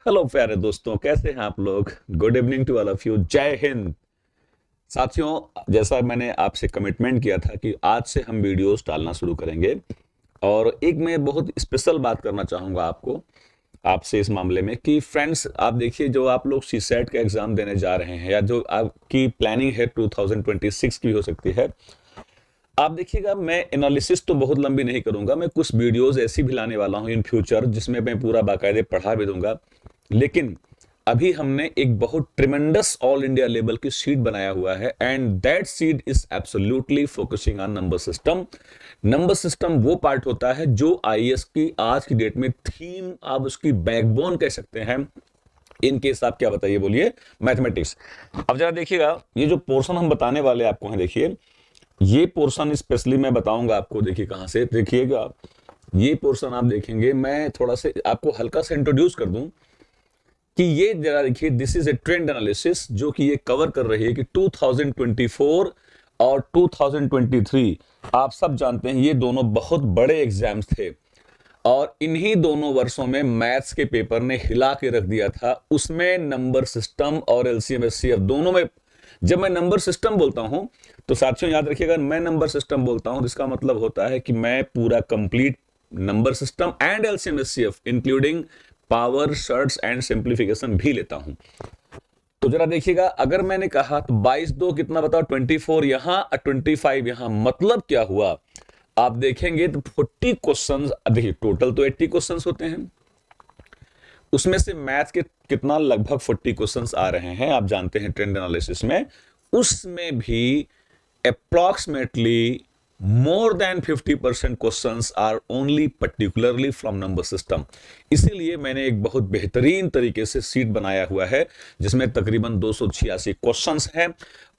Hello प्यारे दोस्तों, कैसे हैं आप लोग। Good evening to all of you. जय हिंद। साथियों, जैसा मैंने आपसे कमिटमेंट किया था कि आज से हम वीडियोस डालना शुरू करेंगे, और एक मैं बहुत स्पेशल बात करना चाहूँगा आपसे इस मामले में कि फ्रेंड्स, आप देखिए, जो आप लोग सीसेट का एग्ज़ाम देने जा रहे हैं या जो आपकी प्लानिंग है 2026 की हो सकती है, आप देखिएगा, मैं एनालिसिस तो बहुत लंबी नहीं करूंगा। मैं कुछ वीडियोस ऐसी भी लाने वाला हूं इन फ्यूचर जिसमें मैं पूरा बाकायदे पढ़ा भी दूंगा। लेकिन अभी हमने एक बहुत ट्रिमेंडस ऑल इंडिया लेवल की शीट बनाया हुआ है, and that sheet is absolutely focusing on number system. Number system वो पार्ट होता है जो आईएएस की आज की डेट में थीम, आप उसकी बैकबोन कह सकते हैं। इन केस आप क्या बताइए, बोलिए, मैथमेटिक्स। अब जरा देखिएगा, ये जो पोर्शन हम बताने वाले आपको हैं, देखिए ये पोर्शन स्पेशली मैं बताऊंगा आपको। देखिए कहां से, देखिएगा ये पोर्शन आप देखेंगे, मैं थोड़ा सा आपको हल्का सा इंट्रोड्यूस कर दूं कि ये जरा देखिए, this is a trend analysis जो कि ये कवर कर रही है कि 2024 और 2023, आप सब जानते हैं ये दोनों बहुत बड़े एग्जाम्स थे, और इन्हीं दोनों वर्षों में मैथ्स के पेपर ने हिला के रख दिया था। उसमें नंबर सिस्टम और एलसीएम एचसीएफ दोनों में, जब मैं नंबर सिस्टम बोलता हूं तो साथियों याद रखिएगा, मैं नंबर सिस्टम बोलता हूं तो इसका मतलब होता है कि मैं पूरा complete number system and LCM HCF including power, shirts and simplification भी लेता हूं। तो जरा देखिएगा, अगर मैंने कहा तो 22 दो कितना बताओ, 24 यहां, 25 यहां, मतलब क्या हुआ आप देखेंगे तो 40 क्वेश्चंस। देखिए टोटल तो 80 क्वेश्चंस होते हैं, उसमें से मैथ के कितना, लगभग 40 क्वेश्चंस आ रहे हैं। आप जानते हैं ट्रेंड एनालिसिस में, उसमें भी approximately more than 50% questions are only particularly from number system. इसीलिए मैंने एक बहुत बेहतरीन तरीके से सीट बनाया हुआ है जिसमें तकरीबन 286 क्वेश्चंस हैं,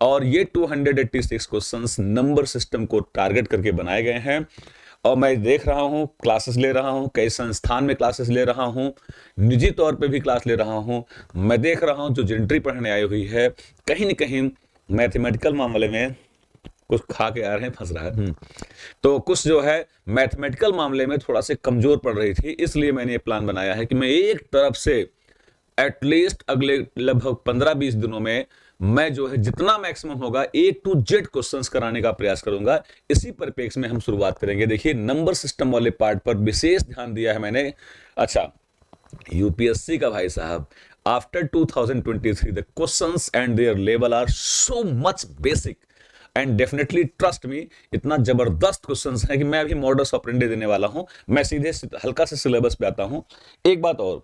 और ये 286 क्वेश्चंस नंबर सिस्टम को टारगेट करके बनाए गए हैं। और मैं देख रहा हूं, क्लासेस ले रहा हूं, कई संस्थान में क्लासेस ले रहा हूं, निजी तौर पे भी क्लास ले रहा हूं। मैं देख रहा हूं जो जेंट्री पढ़ने आई हुई है, कहीं न कहीं मैथमेटिकल मामले में कुछ खा के आ रहे हैं, फंस रहा है। तो कुछ जो है मैथमेटिकल मामले में थोड़ा से कमजोर पड़ रही थी, इसलिए मैंने ये प्लान बनाया है कि मैं एक तरफ से एटलीस्ट अगले लगभग 15-20 दिनों में मैं जो है जितना मैक्सिमम होगा ए टू जेड क्वेश्चंस कराने का प्रयास करूंगा। इसी परिप्रेक्ष्य में हम शुरुआत करेंगे। देखिए नंबर सिस्टम वाले पार्ट पर विशेष ध्यान दिया है मैंने। अच्छा, यूपीएससी का भाई साहब, after 2023 the questions and their level are so much basic, and definitely trust me, इतना जबरदस्त क्वेश्चंस हैं कि मैं अभी मॉडल्स ऑपरेंडी देने वाला हूं। मैं सीधे हल्का से सिलेबस पे आता हूं। एक बात और,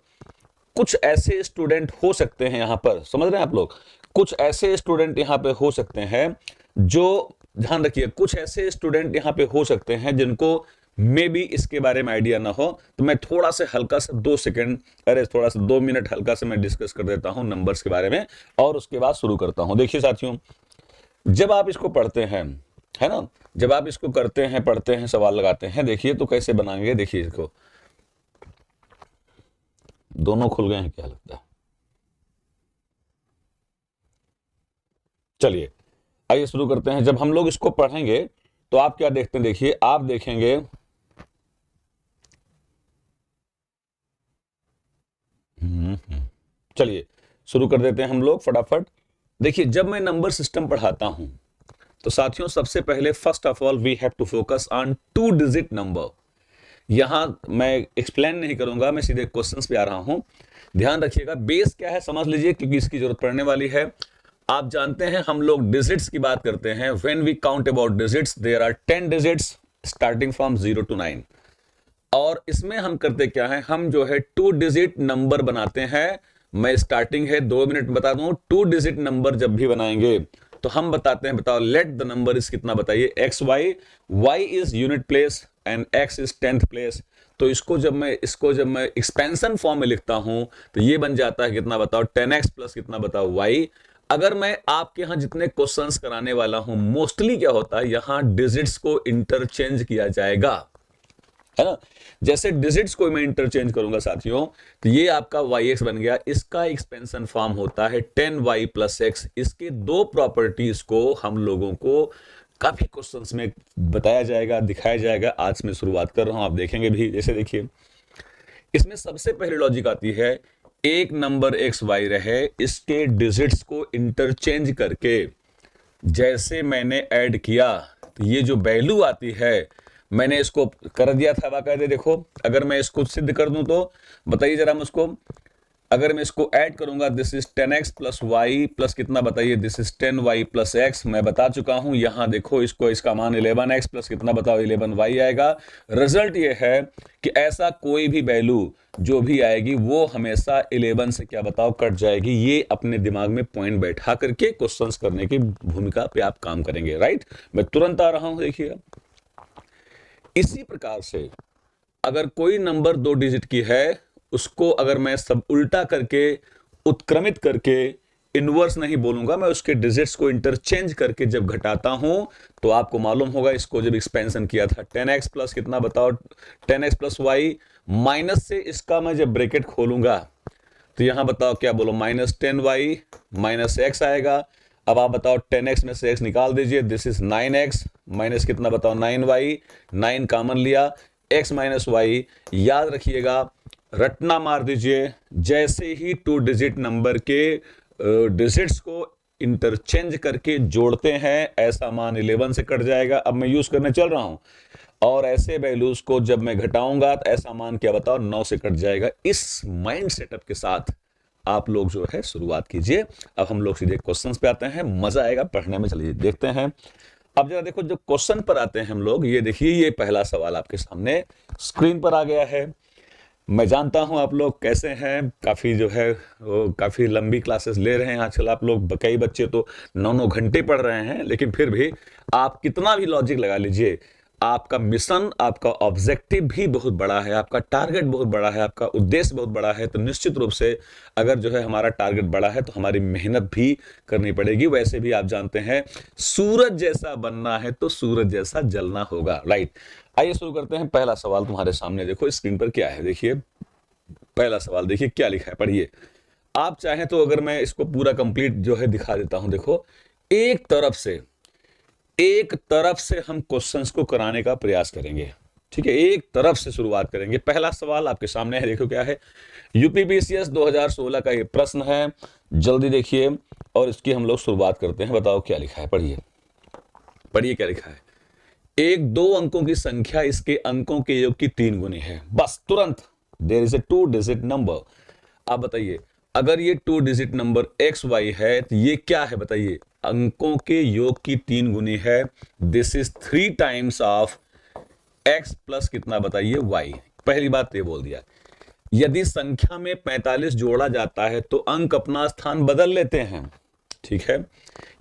कुछ ऐसे स्टूडेंट हो सकते हैं यहां पर, समझ रहे हैं आप लोग, कुछ ऐसे स्टूडेंट यहां पे हो सकते हैं जो, ध्यान रखिए, कुछ ऐसे स्टूडेंट यहां पे हो सकते हैं जिनको मे बी इसके बारे में आइडिया ना हो। तो मैं थोड़ा सा हल्का सा 2 सेकंड, अरे थोड़ा सा 2 मिनट हल्का से मैं डिस्कस कर देता हूं नंबर्स के बारे में, और उसके बाद शुरू करता हूं। देखिए साथियों, जब आप इसको पढ़ते हैं, है ना, जब आप इसको करते हैं, पढ़ते हैं, सवाल लगाते हैं, देखिए तो कैसे बनाएंगे। देखिए इसको, दोनों खुल गए हैं क्या लगता है। चलिए आइए शुरू करते हैं। जब हम लोग इसको पढ़ेंगे तो आप क्या देखते हैं, देखिए आप देखेंगे, चलिए शुरू कर देते हैं हम लोग फटाफट। देखिए जब मैं नंबर सिस्टम पढ़ाता हूं तो साथियों, सबसे पहले first of all we have to focus on 2 digit number. यहां मैं एक्सप्लेन नहीं करूंगा, मैं सीधे क्वेश्चंस पे आ रहा हूं। ध्यान रखिएगा, बेस क्या है समझ लीजिए, क्योंकि इसकी जरूरत पड़ने वाली है। आप जानते हैं हम लोग डिजिट्स की बात करते हैं। When we count about digits, there are 10 digits starting from 0 to 9। और इसमें हम करते क्या है, हम जो है 2 डिजिट नंबर बनाते हैं। मैं स्टार्टिंग है 2 मिनट बता दूं, 2 डिजिट नंबर जब भी बनाएंगे तो हम बताते हैं, बताओ लेट द नंबर इज कितना, बताइए, x y. Y is unit place and x is 10th place. तो इसको जब मैं एक्सपेंशन फॉर्म में लिखता हूं तो ये बन जाता है कितना, बताओ, 10x प्लस कितना, बताओ, y। अगर मैं आपके यहां जितने क्वेश्चंस कराने वाला हूं, मोस्टली क्या होता है, यहां डिजिट्स को इंटरचेंज किया जाएगा, है ना। जैसे डिजिट्स को मैं इंटरचेंज करूंगा साथियों, तो ये आपका yx बन गया। इसका एक्सपेंशन फॉर्म होता है 10y प्लस x। इसके दो प्रॉपर्टीज को हम लोगों को काफी क्वेश्चंस में बताया जाएगा, दिखाया जाएगा। आज मैं शुरुआत कर रहा हूं, आप देखेंगे भी। जैसे देखिए, इसमें सबसे पहले लॉजिक आती है, एक नंबर एक्स वाई रहे, इसके डिजिट्स को इंटरचेंज करके जैसे मैंने ऐड किया तो ये जो वैल्यू आती है, मैंने इसको कर दिया था बाकायदे। देखो अगर मैं इसको सिद्ध कर दूं तो बताइए जरा मुझको, अगर मैं इसको ऐड करूंगा, this is 10x plus y plus कितना बताइए, this is 10y plus x. मैं बता चुका हूं, यहां देखो इसको, इसका मान 11x प्लस कितना बताओ 11y आएगा। रिजल्ट ये है कि ऐसा कोई भी वैल्यू जो भी आएगी वो हमेशा 11 से क्या बताओ कट जाएगी। ये अपने दिमाग में पॉइंट बैठा करके क्वेश्चंस करने की भूमिका पे आप काम करेंगे, राइट। मैं तुरंत आ रहा हूं, देखिए इसी प्रकार से अगर कोई नंबर 2 डिजिट की है, उसको अगर मैं सब उल्टा करके उत्क्रमित करके, इनवर्स नहीं बोलूंगा मैं, उसके डिजिट्स को इंटरचेंज करके जब घटाता हूं तो आपको मालूम होगा, इसको जब एक्सपेंशन किया था 10x प्लस कितना बताओ 10x प्लस वाई, माइनस से इसका मैं जब ब्रैकेट खोलूंगा तो यहां बताओ क्या बोलो, -10y माइनस एक्स आएगा। अब आप बताओ 10x में से x निकाल दीजिए, दिस इज 9x माइनस कितना बताओ 9y, 9 कॉमन लिया, x माइनस वाई। याद रखिएगा, रटना मार दीजिए, जैसे ही 2 डिजिट नंबर के डिजिट्स को इंटरचेंज करके जोड़ते हैं, ऐसा मान 11 से कट जाएगा। अब मैं यूज करने चल रहा हूं, और ऐसे वैल्यूज को जब मैं घटाऊंगा तो ऐसा मान क्या बताओ 9 से कट जाएगा। इस माइंड सेटअप के साथ आप लोग जो है शुरुआत कीजिए। अब हम लोग सीधे क्वेश्चंस पे आते हैं, मजा आएगा पढ़ने में, चलिए देखते हैं। अब जरा देखो, जो क्वेश्चन पर आते हैं हम लोग, ये देखिए, ये पहला सवाल आपके सामने स्क्रीन पर आ गया है। मैं जानता हूं आप लोग कैसे हैं, काफी जो है वो काफी लंबी क्लासेस ले रहे हैं आजकल आप लोग, कई बच्चे तो 9-9 घंटे पढ़ रहे हैं, लेकिन फिर भी आप कितना भी लॉजिक लगा लीजिए, आपका मिशन, आपका ऑब्जेक्टिव भी बहुत बड़ा है, आपका टारगेट बहुत बड़ा है, आपका उद्देश्य बहुत बड़ा है, तो निश्चित रूप से अगर जो है हमारा टारगेट बड़ा है तो हमारी मेहनत भी करनी पड़ेगी। वैसे भी आप जानते हैं, सूरज जैसा बनना है तो सूरज जैसा जलना होगा, राइट। आइए शुरू करते हैं। पहला सवाल तुम्हारे सामने देखो स्क्रीन पर क्या है, देखिए पहला सवाल देखिए क्या लिखा है, पढ़िए। आप चाहें तो अगर मैं इसको पूरा कंप्लीट जो है दिखा देता हूं, देखो एक तरफ से हम क्वेश्चंस को कराने का प्रयास करेंगे, ठीक है, एक तरफ से शुरुआत करेंगे। पहला सवाल आपके सामने है, देखो क्या है, यूपीपीसीएस 2016 का ये प्रश्न है, जल्दी देखिए और इसकी हम लोग शुरुआत करते हैं। बताओ क्या लिखा है, पढ़िए पढ़िए क्या लिखा है। एक 2 अंकों की संख्या इसके अंकों के योग की 3 गुनी है, बस तुरंत। There is a 2 digit number. आप बताइए, अगर ये 2 डिजिट नंबर एक्स वाई है तो ये क्या है बताइए, अंकों के योग की 3 गुनी है। This is 3 times of x plus कितना बताइए वाई। पहली बात ये बोल दिया, यदि संख्या में 45 जोड़ा जाता है तो अंक अपना स्थान बदल लेते हैं, ठीक है।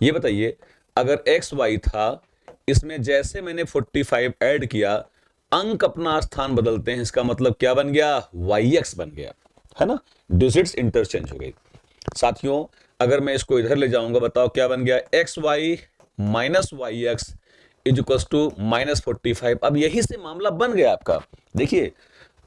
ये बताइए, अगर एक्स वाई था, इसमें जैसे मैंने 45 ऐड किया, अंक अपना स्थान बदलते हैं, इसका मतलब क्या बन गया, वाई एक्स बन गया, है ना, डिजिट्स इंटरचेंज हो गई। साथियों, अगर मैं इसको इधर ले जाऊंगा, बताओ क्या बन गया, x y minus y x is equal to -45। अब यही से मामला बन गया आपका। देखिए,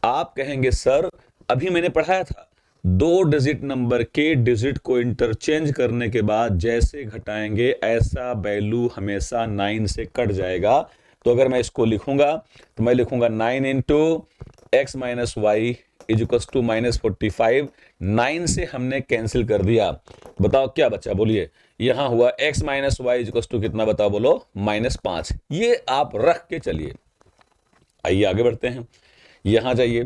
आप कहेंगे सर अभी मैंने पढ़ाया था, 2 डिजिट नंबर के डिजिट को इंटरचेंज करने के बाद जैसे घटाएंगे ऐसा वैल्यू हमेशा 9 से कट जाएगा। तो अगर मैं इसको लिखूंगा तो मैं लिखूंगा 9 into x minus y is equal to -45। 9 से हमने कैंसिल कर दिया, बताओ क्या बचा, बोलिए। यहां हुआ x minus y is equal to कितना बताओ, बोलो -5। ये आप रख के चलिए। आइए आगे बढ़ते हैं, यहां जाइए।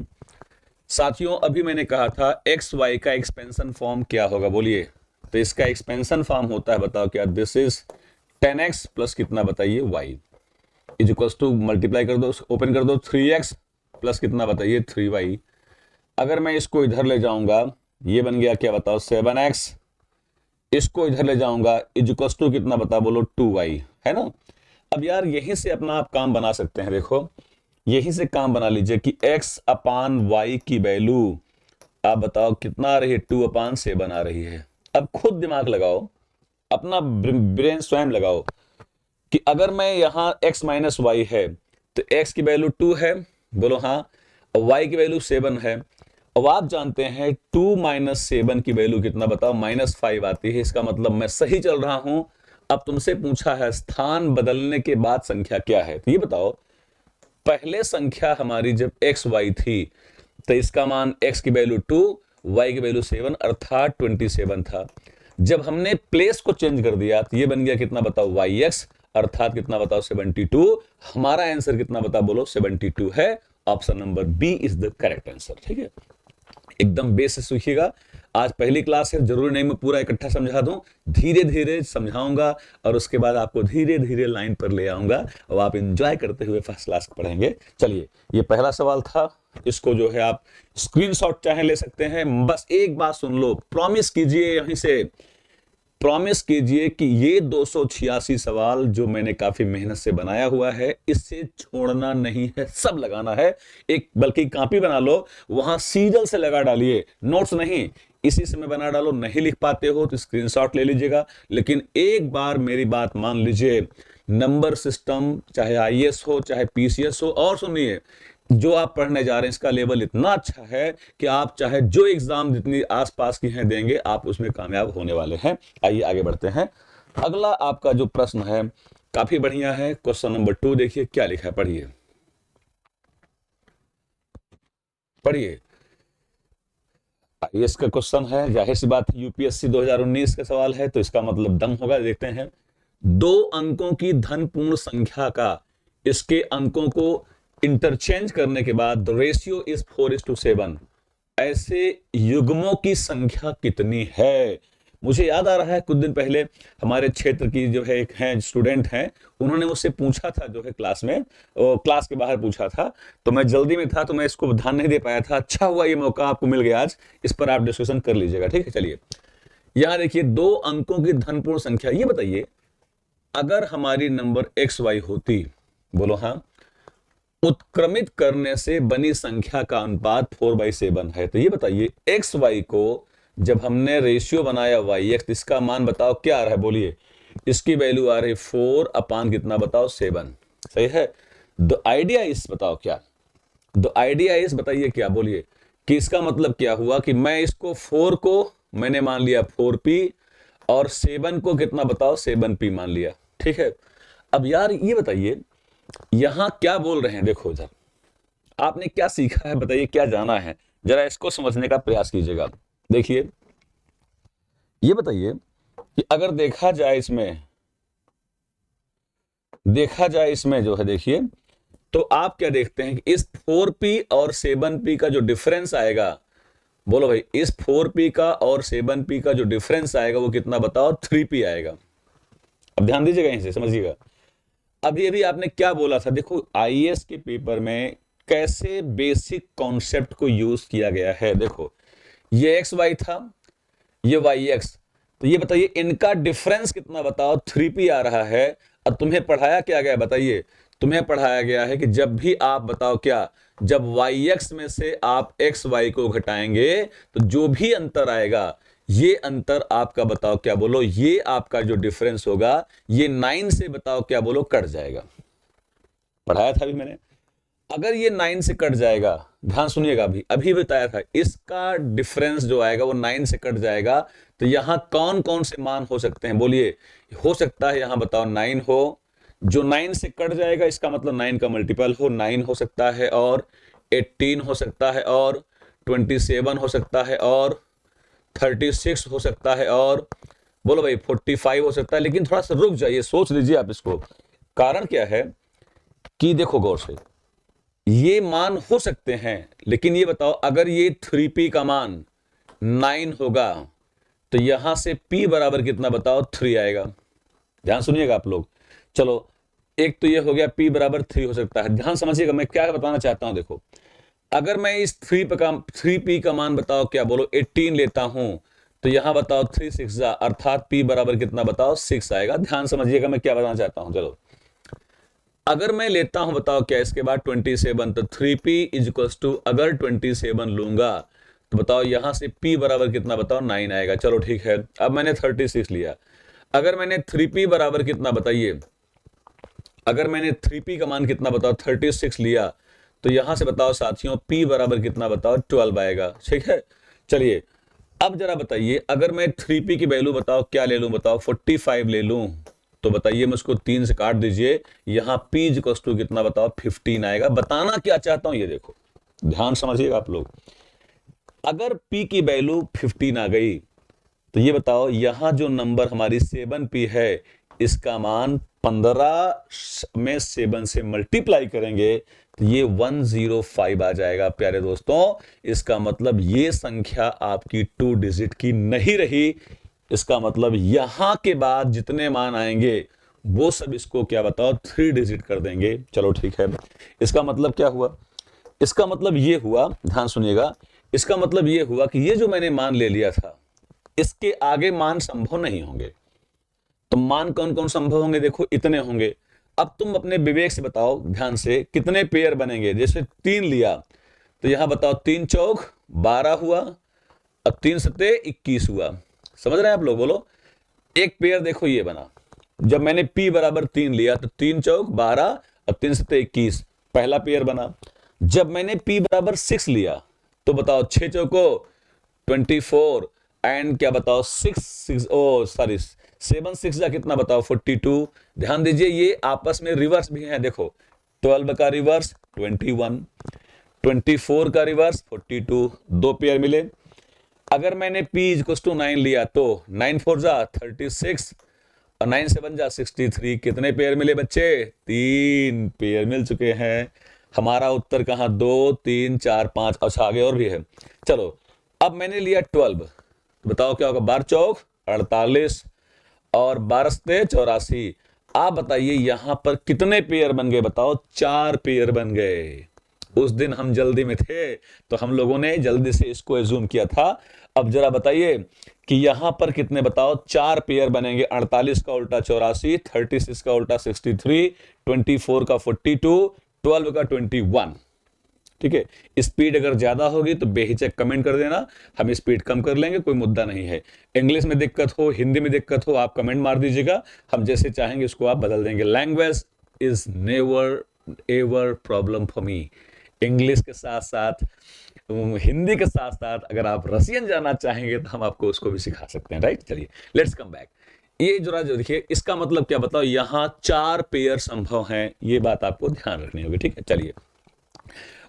साथियों, अभी मैंने कहा था एक्स वाई का एक्सपेंशन फॉर्म क्या होगा, बोलिए। तो इसका एक्सपेंशन फॉर्म होता है, बताओ क्या, दिस इज 10x प्लस कितना बताइए y is equal to, multiply कर दो, ओपन कर दो, 3x प्लस कितना बताइए 3y। अगर मैं इसको इधर ले जाऊंगा, ये बन गया क्या बताओ 7x, इसको इधर ले जाऊंगा इज इक्वल टू कितना बताओ, बोलो 2y, है ना। अब यार यहीं से अपना आप काम बना सकते हैं, देखो यहीं से काम बना लीजिए कि x अपान y की वैल्यू आप बताओ कितना आ रही है, 2/7 आ रही है। अब खुद दिमाग लगाओ, अपना ब्रेन स्वयं लगाओ कि अगर मैं यहां x माइनस वाई है तो x की वैल्यू 2 है, बोलो हाँ, और y की वैल्यू 7 है। अब आप जानते हैं 2 माइनस 7 की वैल्यू कितना बताओ, -5 आती है। इसका मतलब मैं सही चल रहा हूं। अब तुमसे पूछा है स्थान बदलने के बाद संख्या क्या है, तो ये बताओ, पहले संख्या हमारी जब एक्स वाई थी तो इसका मान x की वैल्यू 2 y की वैल्यू 7 अर्थात 27 था। जब हमने प्लेस को चेंज कर दिया तो ये बन गया कितना बताओ yx अर्थात कितना बताओ 72। हमारा आंसर कितना बताओ बोलो 72 है। Option number B is the correct answer. ठीक है, एकदम बेस से सीखिएगा। आज पहली क्लास है, जरूरी नहीं मैं पूरा इकट्ठा समझा दूं, धीरे धीरे समझाऊंगा और उसके बाद आपको धीरे धीरे लाइन पर ले आऊंगा और आप एंजॉय करते हुए फर्स्ट क्लास पढ़ेंगे। चलिए, ये पहला सवाल था, इसको जो है आप स्क्रीनशॉट चाहे ले सकते हैं। बस एक बात सुन लो, प्रॉमिस कीजिए, यहीं से प्रॉमिस कीजिए कि ये 286 सवाल जो मैंने काफी मेहनत से बनाया हुआ है, इससे छोड़ना नहीं है, सब लगाना है। एक बल्कि कॉपी बना लो, वहां सीरियल से लगा डालिए, नोट्स नहीं, इसी समय बना डालो। नहीं लिख पाते हो तो स्क्रीनशॉट ले लीजिएगा, लेकिन एक बार मेरी बात मान लीजिए, नंबर सिस्टम चाहे आईएएस हो चाहे पीसीएस हो, और सुनिए, जो आप पढ़ने जा रहे हैं इसका लेवल इतना अच्छा है कि आप चाहे जो एग्जाम जितनी आसपास की हैं देंगे, आप उसमें कामयाब होने वाले हैं। आइए आगे बढ़ते हैं। अगला आपका जो प्रश्न है काफी बढ़िया है। क्वेश्चन नंबर 2 देखिए क्या लिखा है, पढ़िए पढ़िए। आईएएस का क्वेश्चन है, जाहिर सी बात है यूपीएससी 2019 का सवाल है, तो इसका मतलब दम होगा। देखते हैं, 2 अंकों की धन पूर्ण संख्या का इसके अंकों को इंटरचेंज करने के बाद रेशियो इज 4:7, ऐसे युग्मों की संख्या कितनी है? मुझे याद आ रहा है कुछ दिन पहले हमारे क्षेत्र की जो है एक हैं स्टूडेंट हैं, उन्होंने मुझसे पूछा था जो है क्लास में, क्लास के बाहर पूछा था, तो मैं जल्दी में था तो मैं इसको ध्यान नहीं दे पाया था। अच्छा हुआ ये मौका आपको मिल गया आज, इस पर आप डिस्कशन कर लीजिएगा। ठीक है, चलिए यहां देखिए, 2 अंकों की धनपूर्ण संख्या। ये बताइए, अगर हमारी नंबर एक्स वाई होती, बोलो हाँ, उत्क्रमित करने से बनी संख्या का अनुपात 4/7 है, तो ये बताइए एक्स वाई को जब हमने रेशियो बनाया वाई एक्स, इसका मान बताओ क्या आ रहा है, बोलिए। इसकी वैल्यू आ रही 4 अपान कितना बताओ 7, सही है। द आइडिया इस बताओ क्या, द आइडिया इस बताइए क्या, बोलिए कि इसका मतलब क्या हुआ कि मैं इसको 4 को मैंने मान लिया 4p और 7 को कितना बताओ 7p मान लिया। ठीक है, अब यार ये बताइए यहां क्या बोल रहे हैं, देखो जरा आपने क्या सीखा है बताइए, क्या जाना है, जरा इसको समझने का प्रयास कीजिएगा। देखिए ये बताइए कि अगर देखा जाए इसमें जो है, देखिए तो आप क्या देखते हैं कि इस 4p और 7p का जो डिफरेंस आएगा, बोलो भाई, इस 4p का और 7p का जो डिफरेंस आएगा वो कितना बताओ 3p आएगा। अब ध्यान दीजिएगा, यहीं से समझिएगा। अभी अभी आपने क्या बोला था, देखो आईएएस के पेपर में कैसे बेसिक कॉन्सेप्ट को यूज किया गया है। देखो ये एक्स वाई था, ये वाई एक्स, तो ये बताइए इनका डिफरेंस कितना बताओ 3p आ रहा है। अब तुम्हें पढ़ाया क्या गया बताइए, तुम्हें पढ़ाया गया है कि जब भी आप बताओ क्या, जब वाई एक्स में से आप एक्स वाई को घटाएंगे तो जो भी अंतर आएगा, ये अंतर आपका बताओ क्या बोलो, ये आपका जो डिफरेंस होगा ये 9 से बताओ क्या बोलो कट जाएगा। पढ़ाया था अभी मैंने, अगर ये 9 से कट जाएगा, ध्यान सुनिएगा, अभी बताया था, इसका डिफरेंस जो आएगा वो 9 से कट जाएगा। तो यहां कौन कौन से मान हो सकते हैं बोलिए, हो सकता है यहां बताओ 9 हो, जो 9 से कट जाएगा इसका मतलब 9 का मल्टीपल हो, 9 हो सकता है, और 18 हो सकता है, और 27 हो सकता है, और 36 हो सकता है, और बोलो भाई 45 हो सकता है। लेकिन थोड़ा सा रुक जाइए, सोच लीजिए आप इसको। कारण क्या है कि देखो गौर से, ये मान हो सकते हैं, लेकिन ये बताओ अगर ये 3p का मान 9 होगा तो यहां से p बराबर कितना बताओ 3 आएगा। ध्यान सुनिएगा आप लोग। चलो एक तो ये हो गया, p बराबर 3 हो सकता है। ध्यान समझिएगा मैं क्या बताना चाहता हूं। देखो अगर मैं इस 3p का मान बताओ क्या बोलो 18 लेता हूं, तो यहां बताओ 3 6 अर्थात p बराबर कितना बताओ 6 आएगा। ध्यान समझिएगा मैं क्या बताना चाहता हूं। चलो अगर मैं लेता हूं बताओ क्या इसके बाद 27, तो 3p इज इक्वल टू, अगर 27 लूंगा तो बताओ यहां से p बराबर कितना बताओ 9 आएगा। चलो ठीक है, अब मैंने 36 लिया, अगर मैंने 3p बराबर कितना बताइए, अगर मैंने 3p का मान कितना बताओ 36 लिया, तो यहां से बताओ साथियों p बराबर कितना बताओ 12 आएगा। ठीक है, चलिए अब जरा बताइए, अगर मैं 3p की वैल्यू बताओ क्या ले लूं, बताओ 45 ले लूं, तो बताइए मुझको 3 से काट दीजिए, यहां p इक्वल टू कितना बताओ 15 आएगा। बताना क्या चाहता हूं ये देखो, ध्यान समझिएगा आप लोग। अगर p की वैल्यू 15 आ गई तो ये बताओ यहां जो नंबर हमारी 7p है इसका मान 15 में 7 से मल्टीप्लाई करेंगे तो ये 105 आ जाएगा प्यारे दोस्तों। इसका मतलब ये संख्या आपकी 2 डिजिट की नहीं रही। इसका मतलब यहां के बाद जितने मान आएंगे वो सब इसको क्या बताओ 3 डिजिट कर देंगे। चलो ठीक है, इसका मतलब क्या हुआ? इसका मतलब ये हुआ, ध्यान सुनिएगा, इसका मतलब ये हुआ कि ये जो मैंने मान ले लिया था इसके आगे मान संभव नहीं होंगे। तो मान कौन कौन संभव होंगे? देखो इतने होंगे। अब तुम अपने विवेक से बताओ ध्यान से कितने पेयर बनेंगे। जैसे 3 लिया तो यहां बताओ 3 चौक 12 हुआ, अब 3 सत्ते 21 हुआ। समझ रहे हैं आप लोग? बोलो। एक पेयर देखो ये बना, जब मैंने p बराबर 3 लिया तो 3 चौक 12 और 3 सत्ते 21, पहला पेयर बना। जब मैंने p बराबर 6 लिया तो बताओ 6 चौको 24 एंड क्या बताओ 7 6 जा कितना बताओ 42। ध्यान दीजिए ये आपस में रिवर्स भी है। देखो 12 का रिवर्स 21, 24 का रिवर्स 42, दो पेयर मिले। अगर मैंने p इक्वल्स टू 9 लिया तो 9 4 जा 36 और 9 7 जा 63, कितने पेयर मिले बच्चे? 3 पेयर मिल चुके हैं। हमारा उत्तर कहां? 2 3 4 5। अच्छा आगे और भी है। चलो अब मैंने लिया 12, बताओ क्या होगा? 12 चौक 48 और 12 सत्ते 84। आप बताइए यहां पर कितने पेयर बन गए? बताओ 4 पेयर बन गए। उस दिन हम जल्दी में थे तो हम लोगों ने जल्दी से इसको एज्यूम किया था। अब जरा बताइए कि यहां पर कितने बताओ 4 पेयर बनेंगे। 48 का उल्टा 84, 36 का उल्टा 63, 24 का 42, 12 का 21। ठीक है, स्पीड अगर ज्यादा होगी तो बेहिचक कमेंट कर देना, हम स्पीड कम कर लेंगे, कोई मुद्दा नहीं है। इंग्लिश में दिक्कत हो, हिंदी में दिक्कत हो, आप कमेंट मार दीजिएगा, हम जैसे चाहेंगे इसको आप बदल देंगे। Language is never ever problem for me. English के साथ साथ हिंदी के साथ साथ अगर आप रसियन जानना चाहेंगे तो हम आपको उसको भी सिखा सकते हैं। राइट, चलिए लेट्स कम बैक। ये जरा जो देखिए इसका मतलब क्या बताओ, यहां 4 पेयर संभव हैं, ये बात आपको ध्यान रखनी होगी। ठीक है, चलिए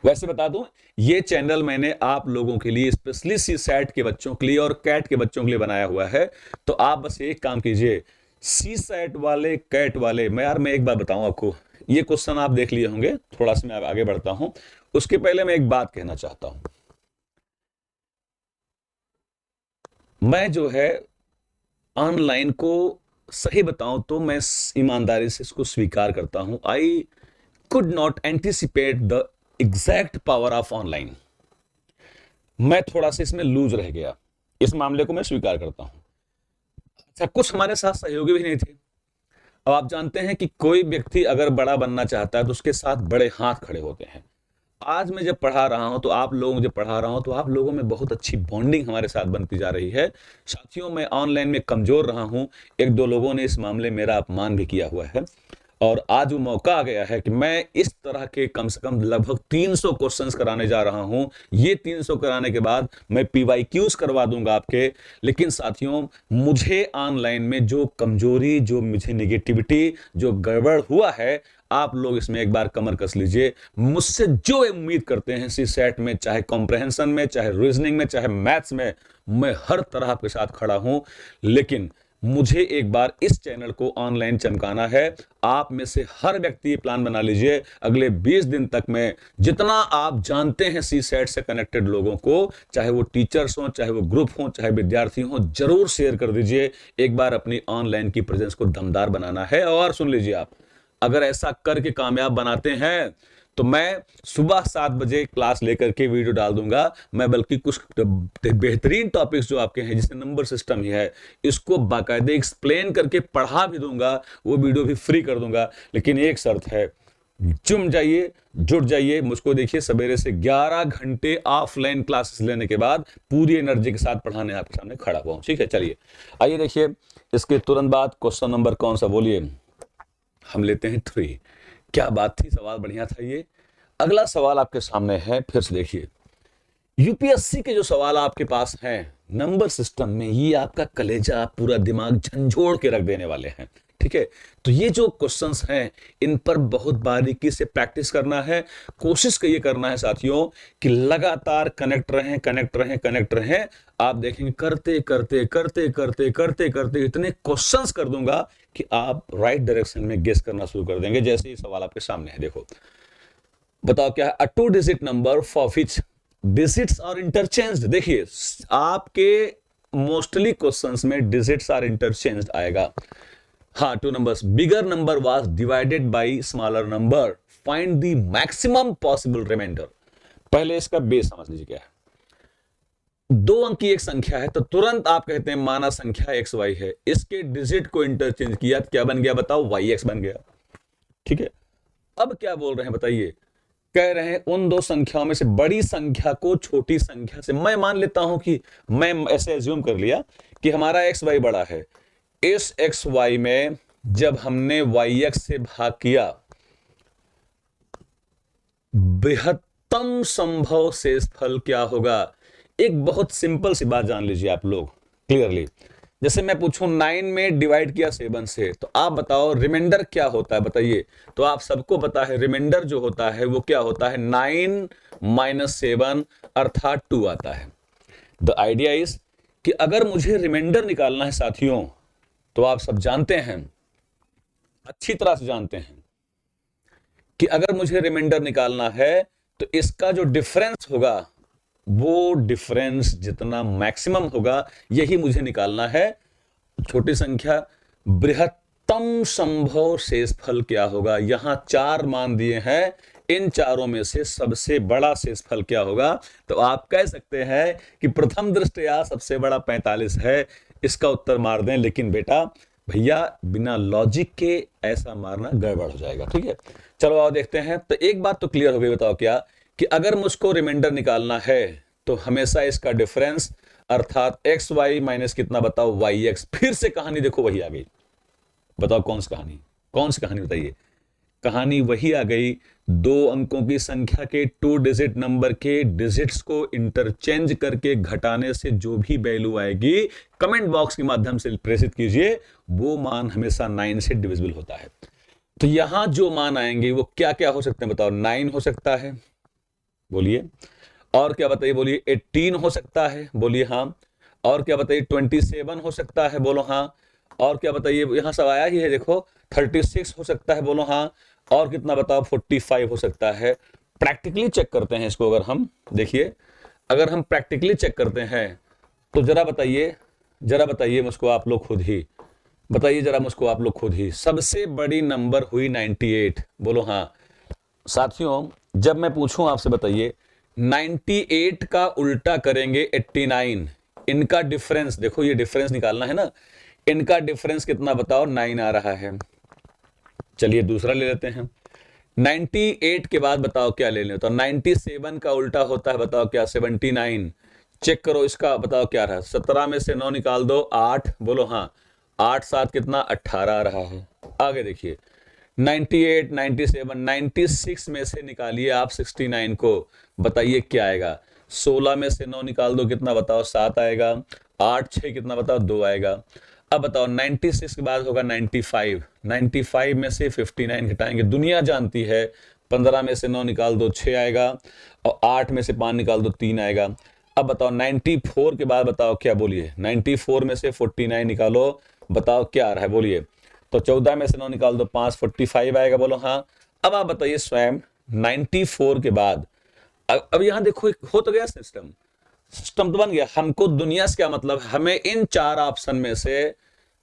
वैसे बता दूं ये चैनल मैंने आप लोगों के लिए स्पेशली सी सैट के बच्चों के लिए और कैट के बच्चों के लिए बनाया हुआ है। तो आप बस एक काम कीजिए, सी सैट वाले कैट वाले, मैं एक बात बताऊं आपको, ये क्वेश्चन आप देख लिए होंगे, थोड़ा सा मैं आगे बढ़ता हूं। उसके पहले मैं एक बात कहना चाहता हूं। मैं जो है ऑनलाइन को सही बताऊं तो मैं ईमानदारी से इसको स्वीकार करता हूं। I could not anticipate the exact power of online. मैं थोड़ा सा इसमें लूज रह गया, इस मामले को मैं स्वीकार करता हूं। अच्छा, कुछ हमारे साथ सहयोगी भी नहीं थे। अब आप जानते हैं कि कोई व्यक्ति अगर बड़ा बनना चाहता है तो उसके साथ बड़े हाथ खड़े होते हैं। आज मैं जब पढ़ा रहा हूं तो आप लोगों जब पढ़ा रहा हूं तो आप लोगों में बहुत अच्छी बॉन्डिंग हमारे साथ बनती जा रही है। साथियों मैं ऑनलाइन में कमजोर रहा हूं, एक दो लोगों ने इस मामले मेरा अपमान भी किया हुआ है, और आज वो मौका आ गया है कि मैं इस तरह के कम से कम लगभग 300 क्वेश्चंस कराने जा रहा हूं। ये 300 कराने के बाद मैं PYQs करवा दूंगा आपके। लेकिन साथियों मुझे ऑनलाइन में जो कमजोरी, जो मुझे नेगेटिविटी, जो गड़बड़ हुआ है, आप लोग इसमें एक बार कमर कस लीजिए। मुझसे जो उम्मीद करते हैं सी सेट में, चाहे कॉम्प्रहेंशन में, चाहे रीजनिंग में, चाहे मैथ्स में, मैं हर तरह के साथ खड़ा हूं। लेकिन मुझे एक बार इस चैनल को ऑनलाइन चमकाना है। आप में से हर व्यक्ति प्लान बना लीजिए, अगले 20 दिन तक मैं जितना आप जानते हैं सी सेट से कनेक्टेड लोगों को, चाहे वो टीचर्स हो, चाहे वो ग्रुप हो, चाहे विद्यार्थी हो, जरूर शेयर कर दीजिए। एक बार अपनी ऑनलाइन की प्रेजेंस को दमदार बनाना है। और सुन लीजिए, आप अगर ऐसा करके कामयाब बनाते हैं तो मैं सुबह 7 बजे क्लास लेकर के वीडियो डाल दूंगा। मैं बल्कि कुछ बेहतरीन टॉपिक्स जो आपके हैं, जिसमें नंबर सिस्टम ही है, इसको बाकायदे एक्सप्लेन करके पढ़ा भी दूंगा, वो वीडियो भी फ्री कर दूंगा। लेकिन एक शर्त है, जुम जाइए, जुट जाइए। मुझको देखिए सवेरे से 11 घंटे ऑफलाइन क्लासेस लेने के बाद पूरी एनर्जी के साथ पढ़ाने आपके सामने खड़ा हुआ हूं। ठीक है, चलिए आइए देखिए इसके तुरंत बाद क्वेश्चन नंबर कौन सा बोलिए, हम लेते हैं 3। क्या बात थी, सवाल बढ़िया था। ये अगला सवाल आपके सामने है, फिर से देखिए। यूपीएससी के जो सवाल आपके पास हैं नंबर सिस्टम में, ये आपका कलेजा, पूरा दिमाग झंझोड़ के रख देने वाले हैं। ठीक है। तो ये जो क्वेश्चंस हैं इन पर बहुत बारीकी से प्रैक्टिस करना है, कोशिश ये करना है साथियों कि लगातार कनेक्ट रहें कनेक्ट रहें कनेक्ट रहें। आप देखेंगे करते करते करते करते करते करते इतने क्वेश्चंस कर दूंगा कि आप राइट डायरेक्शन में गेस करना शुरू कर देंगे। जैसे ही सवाल आपके सामने है, देखो बताओ क्या है। A 2 digit number for which digits are interchanged. देखिए आपके मोस्टली क्वेश्चंस में डिजिट्स आर इंटरचेंज्ड आएगा। हाँ, 2 numbers. Bigger number was divided by smaller number. Find the maximum possible remainder. पहले इसका बेस समझ लीजिए क्या है। 2 अंक की एक संख्या है तो तुरंत आप कहते हैं माना संख्या एक्स वाई है। इसके डिजिट को इंटरचेंज किया क्या बन गया बताओ, वाई एक्स बन गया। ठीक है। अब क्या बोल रहे हैं बताइए, कह रहे हैं उन 2 संख्याओं में से बड़ी संख्या को छोटी संख्या से, मैं मान लेता हूं कि मैं ऐसे एज्यूम कर लिया कि हमारा एक्स वाई बड़ा है। इस एक्स वाई में जब हमने वाई एक्स से भाग किया, बृहत्तम संभव शेषफल क्या होगा। एक बहुत सिंपल सी बात जान लीजिए आप लोग क्लियरली। जैसे मैं पूछूं 9 में डिवाइड किया 7 से, तो आप बताओ रिमाइंडर क्या होता है बताइए। तो आप सबको पता है रिमाइंडर जो होता है वो क्या होता है, 9 माइनस 7 अर्थात 2 आता है। द आइडिया इज कि अगर मुझे रिमाइंडर निकालना है साथियों, तो आप सब जानते हैं, अच्छी तरह से जानते हैं कि अगर मुझे रिमाइंडर निकालना है तो इसका जो डिफरेंस होगा वो डिफरेंस जितना मैक्सिमम होगा यही मुझे निकालना है। छोटी संख्या बृहत्तम संभव शेषफल क्या होगा। यहां 4 मान दिए हैं, इन चारों में से सबसे बड़ा शेषफल क्या होगा। तो आप कह सकते हैं कि प्रथम दृष्टया सबसे बड़ा 45 है, इसका उत्तर मार दें। लेकिन बेटा भैया बिना लॉजिक के ऐसा मारना गड़बड़ हो जाएगा। ठीक है, चलो आओ देखते हैं। तो एक बात तो क्लियर हो गई, बताओ क्या, कि अगर मुझको रिमाइंडर निकालना है तो हमेशा इसका डिफरेंस अर्थात एक्स वाई माइनस कितना बताओ, वाई एक्स। फिर से कहानी देखो वही आ गई। बताओ कौन सी कहानी, कौन सी कहानी बताइए। कहानी वही आ गई, 2 अंकों की संख्या के 2 डिजिट नंबर के डिजिट्स को इंटरचेंज करके घटाने से जो भी वैल्यू आएगी कमेंट बॉक्स के माध्यम से प्रेषित कीजिए, वो मान हमेशा 9 से डिविजिबल होता है। तो यहां जो मान आएंगे वो क्या क्या हो सकते हैं बताओ। 9 हो सकता है, बोलिए। और क्या बताइए, बोलिए। 18 हो सकता है, बोलिए हाँ। और क्या बताइए, 27 हो सकता है, बोलो हाँ। और क्या बताइए, यहां सब आया ही है देखो, 36 हो सकता है, बोलो हाँ। और कितना बताओ, 45 हो सकता है। प्रैक्टिकली चेक करते हैं इसको, अगर हम देखिए, अगर हम प्रैक्टिकली चेक करते हैं तो जरा बताइए मुझको आप लोग खुद ही, बताइए जरा मुझको आप लोग खुद ही। सबसे बड़ी नंबर हुई 98, बोलो हाँ। साथियों जब मैं पूछूं आपसे, बताइए 98 का उल्टा करेंगे 89, इनका डिफरेंस देखो, ये डिफरेंस निकालना है ना, इनका डिफरेंस कितना बताओ, 9 आ रहा है। चलिए दूसरा ले लेते हैं। 98 के बाद बताओ क्या ले लें, तो 97 का उल्टा होता है बताओ क्या, 79। चेक करो इसका, बताओ क्या रहा। 17 में से 9 निकाल दो, 8, बोलो हाँ। 8 7 कितना, 18 आ रहा है। आगे देखिए 98, 97, 96 में से निकालिए आप 69 को, बताइए क्या आएगा। 16 में से 9 निकाल दो, कितना बताओ, 7 आएगा। 8 6 कितना बताओ, 2 आएगा। अब बताओ 96 के बाद होगा 95, 95 में से 59 घटाएंगे, दुनिया जानती है। 15 में से 9 निकाल दो, 6 आएगा। और 8 में से 5 निकाल दो, 3 आएगा। अब बताओ 94 के बाद बताओ क्या, बोलिए। 94 में से 49 निकालो, बताओ क्या आ रहा है, बोलिए। तो 14 में से 9 निकाल दो, 5, 45 आएगा, बोलो हाँ। अब आप बताइए स्वयं 94 के बाद, अब यहां देखो हो तो गया सिस्टम, सिस्टम तो बन गया। हमको दुनिया से क्या मतलब, हमें इन 4 ऑप्शन में से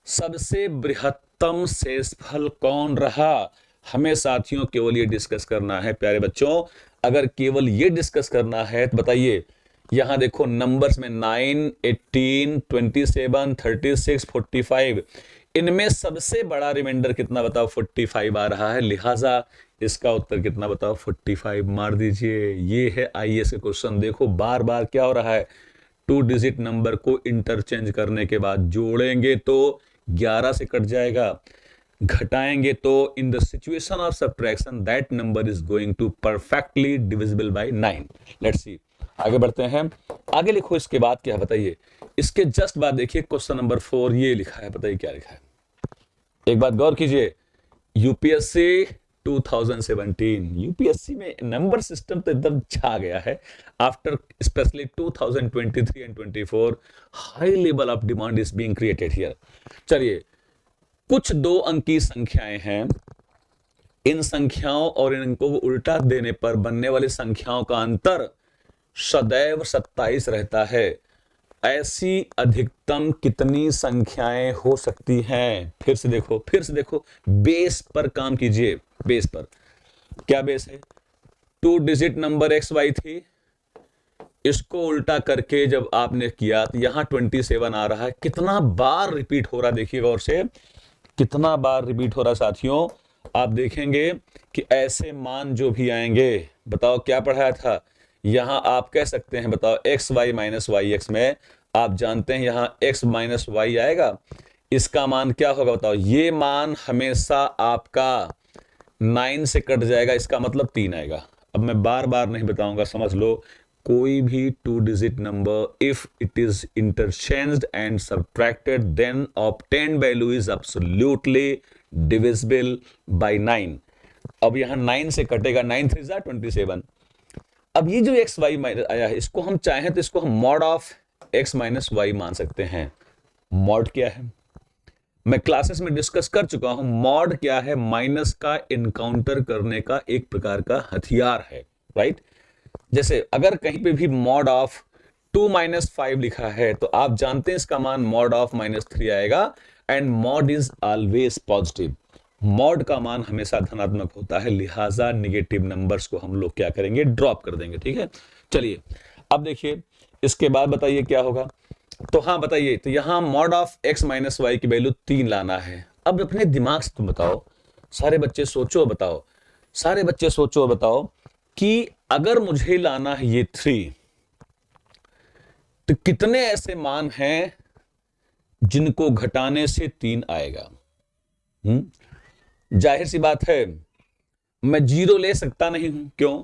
सबसे बृहत्तम शेषफल कौन रहा, हमें साथियों केवल ये डिस्कस करना है प्यारे बच्चों। अगर केवल ये डिस्कस करना है तो बताइए, यहां देखो नंबर्स में 9, 18, 27, 36, 45, इनमें सबसे बड़ा रिमाइंडर कितना बताओ, 45 आ रहा है। लिहाजा इसका उत्तर कितना बताओ, 45 मार दीजिए। ये है आईएएस के क्वेश्चन। देखो बार बार क्या हो रहा है, 2 डिजिट नंबर को इंटरचेंज करने के बाद जोड़ेंगे तो 11 से कट जाएगा, घटाएंगे तो in the situation of subtraction that number is going to perfectly divisible by 9। Let's see, आगे बढ़ते हैं। आगे लिखो इसके बाद क्या है बताइए। इसके जस्ट बाद देखिए क्वेश्चन नंबर 4, ये लिखा है, बताइए क्या लिखा है। एक बात गौर कीजिए, यूपीएससी 2017, यूपीएससी में नंबर सिस्टम तो एकदम छा गया है। After specially 2023 and 24, high level of demand is being created here. चलिए, कुछ 2 अंकी संख्याएं हैं, इन संख्याओं और इनको उल्टा देने पर बनने वाली संख्याओं का अंतर सदैव 27 रहता है। ऐसी अधिकतम कितनी संख्याएं हो सकती हैं? फिर से देखो, बेस पर काम कीजिए। बेस पर क्या बेस है? 2 डिजिट नंबर एक्स वाई थी, इसको उल्टा करके जब आपने किया तो यहां 27 आ रहा है। कितना बार रिपीट हो रहा है, देखिएगा और से कितना बार रिपीट हो रहा है साथियों। आप देखेंगे कि ऐसे मान जो भी आएंगे, बताओ क्या पढ़ाया था, यहां आप कह सकते हैं, बताओ x y minus y x में आप जानते हैं यहां एक्स माइनस वाई आएगा, इसका मान क्या होगा बताओ। ये मान हमेशा आपका 9 से कट जाएगा, इसका मतलब 3 आएगा। अब मैं बार बार नहीं बताऊंगा, समझ लो। कोई भी 2 digit number if it is interchanged and subtracted then obtained value is absolutely divisible by 9। अब यहां 9 से कटेगा, 9 3 जा 27। अब ये जो एक्स वाई आया है, इसको हम चाहें तो इसको हम mod of x minus y मान सकते हैं। मॉड क्या है मैं क्लासेस में डिस्कस कर चुका हूं। मॉड क्या है? माइनस का इनकाउंटर करने का एक प्रकार का हथियार है, राइट। जैसे अगर कहीं पे भी मॉड ऑफ 2 माइनस 5 लिखा है तो आप जानते हैं इसका मान मॉड ऑफ -3 आएगा। And mod is always positive, mod का मान हमेशा धनात्मक होता है, लिहाजा निगेटिव नंबर्स को हम लोग क्या करेंगे? ड्रॉप कर देंगे, ठीक है। चलिए अब देखिए, इसके बाद बताइए क्या होगा। तो हाँ बताइए, तो यहां mod of x minus y की वैल्यू 3 लाना है। अब अपने दिमाग से तुम बताओ, सारे बच्चे सोचो, बताओ, सारे बच्चे सोचो, बताओ कि अगर मुझे लाना है ये 3, तो कितने ऐसे मान हैं जिनको घटाने से 3 आएगा? जाहिर सी बात है, मैं 0 ले सकता नहीं हूं। क्यों?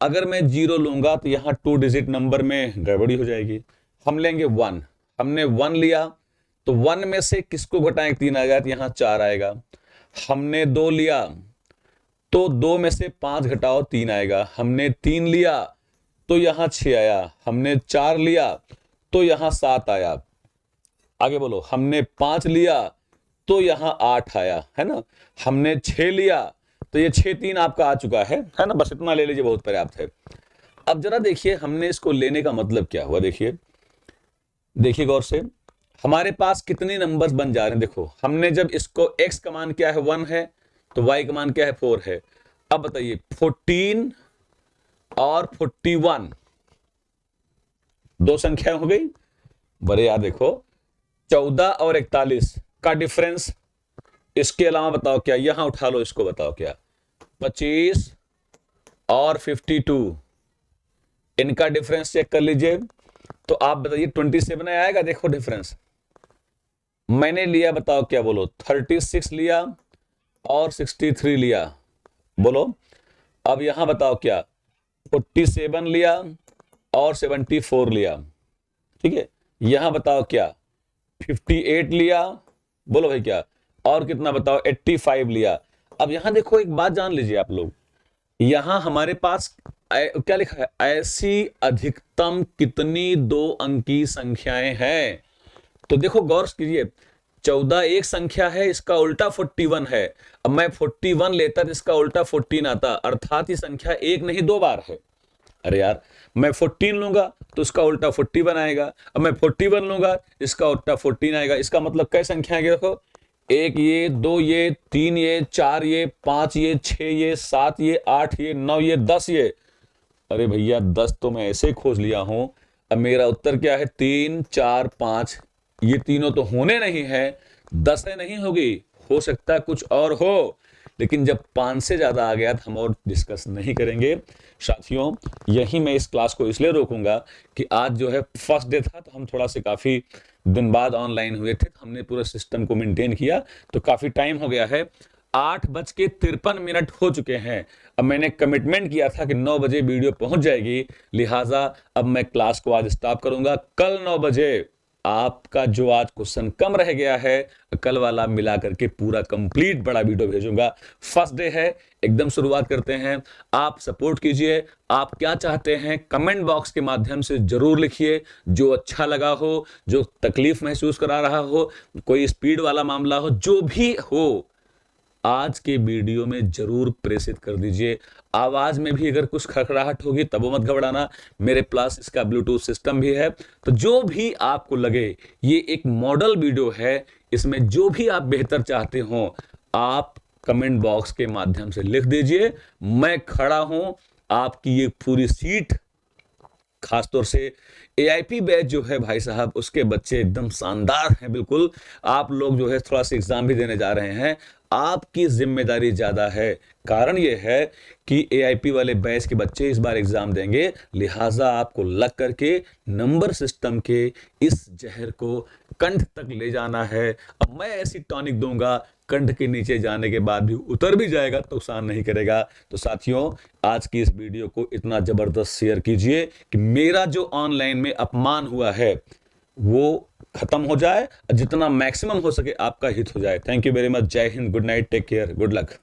अगर मैं 0 लूंगा तो यहां 2 डिजिट नंबर में गड़बड़ी हो जाएगी। हम लेंगे 1, हमने 1 लिया तो 1 में से किसको घटाएं? 3 आएगा, तो यहां 4 आएगा। हमने 2 लिया तो 2 में से 5 घटाओ, 3 आएगा। हमने 3 लिया तो यहां 6 आया। हमने 4 लिया तो यहां 7 आया। आगे बोलो, हमने 5 लिया तो यहां 8 आया, है ना। हमने 6 लिया तो ये 6 3 आपका आ चुका है ना। बस इतना ले लीजिए, बहुत पर्याप्त है। अब जरा देखिए, हमने इसको लेने का मतलब क्या हुआ। देखिए गौर से, हमारे पास कितने नंबर्स बन जा रहे हैं। देखो, हमने जब इसको x का मान क्या है 1 है, तो y का मान क्या है 4 है। अब बताइए 14 और 41 दो संख्याएं हो गई। बड़े यार देखो, 14 और 41 का डिफरेंस, इसके अलावा बताओ क्या, यहां उठा लो इसको, बताओ क्या, 25 और 52, इनका डिफरेंस चेक कर लीजिए। तो आप बताइए 27 आएगा। देखो डिफरेंस मैंने लिया, बताओ क्या, बोलो 36 लिया और 63 लिया, बोलो। अब यहां बताओ क्या, 47 लिया और 74 लिया, ठीक है। यहां बताओ क्या, 58 लिया, बोलो भाई क्या, और कितना बताओ 85 लिया। अब यहां देखो, एक बात जान लीजिए आप लोग, यहां हमारे पास क्या लिखा है, ऐसी अधिकतम कितनी 2 अंकी संख्याएं हैं। तो देखो गौर कीजिए, 14 एक संख्या है, इसका उल्टा 41 है। अब मैं 41 लेता तो इसका उल्टा 14 आता, अर्थात ये संख्या एक नहीं 2 बार है। अरे यार, मैं 14 लूंगा तो इसका उल्टा 41 आएगा। अब मैं 41 लूंगा, इसका उल्टा 14 आएगा। इसका मतलब कई संख्या आएगी, देखो, 1 ये, 2 ये, 3 ये, 4 ये, 5 ये, 6 ये, 7 ये, 8 ये, 9 ये, 10 ये। अरे भैया 10 तो मैं ऐसे खोज लिया हूं। अब मेरा उत्तर क्या है, 3 4 5, ये तीनों तो होने नहीं है, 10 नहीं होगी, हो सकता है कुछ और हो। लेकिन जब 5 से ज्यादा आ गया तो हम और डिस्कस नहीं करेंगे साथियों। यही मैं इस क्लास को इसलिए रोकूंगा कि आज जो है फर्स्ट डे था, तो हम थोड़ा से काफी दिन बाद ऑनलाइन हुए थे, तो हमने पूरे सिस्टम को मेंटेन किया, तो काफी टाइम हो गया है। 8:53 हो चुके हैं। अब मैंने कमिटमेंट किया था कि 9 बजे वीडियो पहुंच जाएगी, लिहाजा अब मैं क्लास को आज स्टॉप करूंगा। कल 9 बजे आपका जो आज क्वेश्चन कम रह गया है, कल वाला मिला करके पूरा कंप्लीट बड़ा वीडियो भेजूंगा। फर्स्ट डे है, एकदम शुरुआत करते हैं। आप सपोर्ट कीजिए, आप क्या चाहते हैं कमेंट बॉक्स के माध्यम से जरूर लिखिए। जो अच्छा लगा हो, जो तकलीफ महसूस करा रहा हो, कोई स्पीड वाला मामला हो, जो भी हो, आज के वीडियो में जरूर प्रेषित कर दीजिए। आवाज में भी अगर कुछ खड़खड़ाहट होगी तब वो मत घबराना, मेरे पास इसका ब्लूटूथ सिस्टम भी है। तो जो भी आपको लगे, ये एक मॉडल वीडियो है, इसमें जो भी आप बेहतर चाहते हो आप कमेंट बॉक्स के माध्यम से लिख दीजिए। मैं खड़ा हूं, आपकी ये पूरी सीट, खासतौर से एआईपी बैच जो है भाई साहब, उसके बच्चे एकदम शानदार हैं। बिल्कुल आप लोग जो है थोड़ा सा एग्जाम भी देने जा रहे हैं, आपकी जिम्मेदारी ज्यादा है। कारण यह है कि एआईपी वाले बैच के बच्चे इस बार एग्जाम देंगे, लिहाजा आपको लग करके नंबर सिस्टम के इस जहर को कंठ तक ले जाना है। अब मैं ऐसी टॉनिक दूंगा, कंठ के नीचे जाने के बाद भी उतर भी जाएगा तो नुकसान नहीं करेगा। तो साथियों, आज की इस वीडियो को इतना जबरदस्त शेयर कीजिए कि मेरा जो ऑनलाइन में अपमान हुआ है वो खत्म हो जाए, जितना मैक्सिमम हो सके आपका हित हो जाए। Thank you very much. जय Hind, good night, take care, good luck.